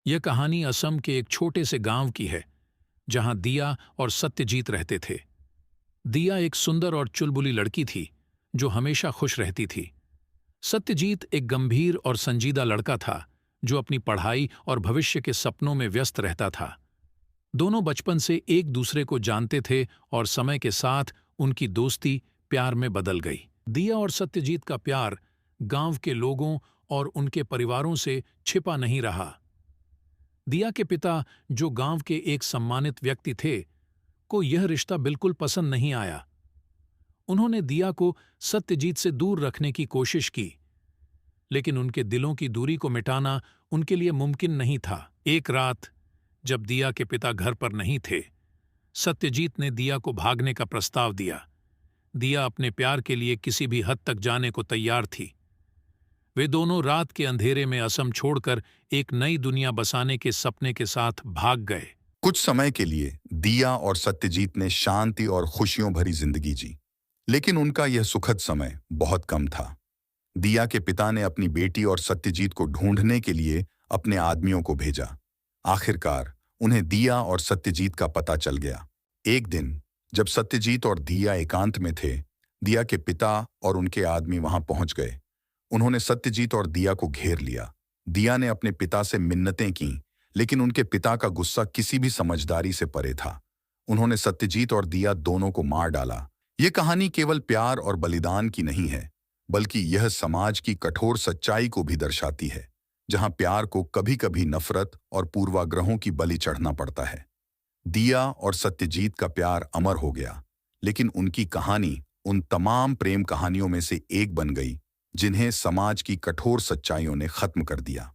यह कहानी असम के एक छोटे से गांव की है, जहां दिया और सत्यजीत रहते थे। दिया एक सुंदर और चुलबुली लड़की थी, जो हमेशा खुश रहती थी। सत्यजीत एक गंभीर और संजीदा लड़का था, जो अपनी पढ़ाई और भविष्य के सपनों में व्यस्त रहता था। दोनों बचपन से एक दूसरे को जानते थे और समय के साथ उनकी दोस्ती प्यार में बदल गई। दिया और सत्यजीत का प्यार गांव के लोगों और उनके परिवारों से छिपा नहीं रहा। दिया के पिता, जो गांव के एक सम्मानित व्यक्ति थे, को यह रिश्ता बिल्कुल पसंद नहीं आया। उन्होंने दिया को सत्यजीत से दूर रखने की कोशिश की, लेकिन उनके दिलों की दूरी को मिटाना उनके लिए मुमकिन नहीं था। एक रात, जब दिया के पिता घर पर नहीं थे, सत्यजीत ने दिया को भागने का प्रस्ताव दिया। दिया अपने प्यार के लिए किसी भी हद तक जाने को तैयार थी। वे दोनों रात के अंधेरे में असम छोड़कर एक नई दुनिया बसाने के सपने के साथ भाग गए। कुछ समय के लिए दिया और सत्यजीत ने शांति और खुशियों भरी जिंदगी जी, लेकिन उनका यह सुखद समय बहुत कम था। दिया के पिता ने अपनी बेटी और सत्यजीत को ढूंढने के लिए अपने आदमियों को भेजा। आखिरकार उन्हें दिया और सत्यजीत का पता चल गया। एक दिन, जब सत्यजीत और दिया एकांत में थे, दिया के पिता और उनके आदमी वहां पहुंच गए। उन्होंने सत्यजीत और दिया को घेर लिया। दिया ने अपने पिता से मिन्नतें की, लेकिन उनके पिता का गुस्सा किसी भी समझदारी से परे था। उन्होंने सत्यजीत और दिया दोनों को मार डाला। ये कहानी केवल प्यार और बलिदान की नहीं है, बल्कि यह समाज की कठोर सच्चाई को भी दर्शाती है, जहां प्यार को कभी-कभी नफरत और पूर्वाग्रहों की बलि चढ़ना पड़ता है। दिया और सत्यजीत का प्यार अमर हो गया, लेकिन उनकी कहानी उन तमाम प्रेम कहानियों में से एक बन गई, जिन्हें समाज की कठोर सच्चाइयों ने खत्म कर दिया।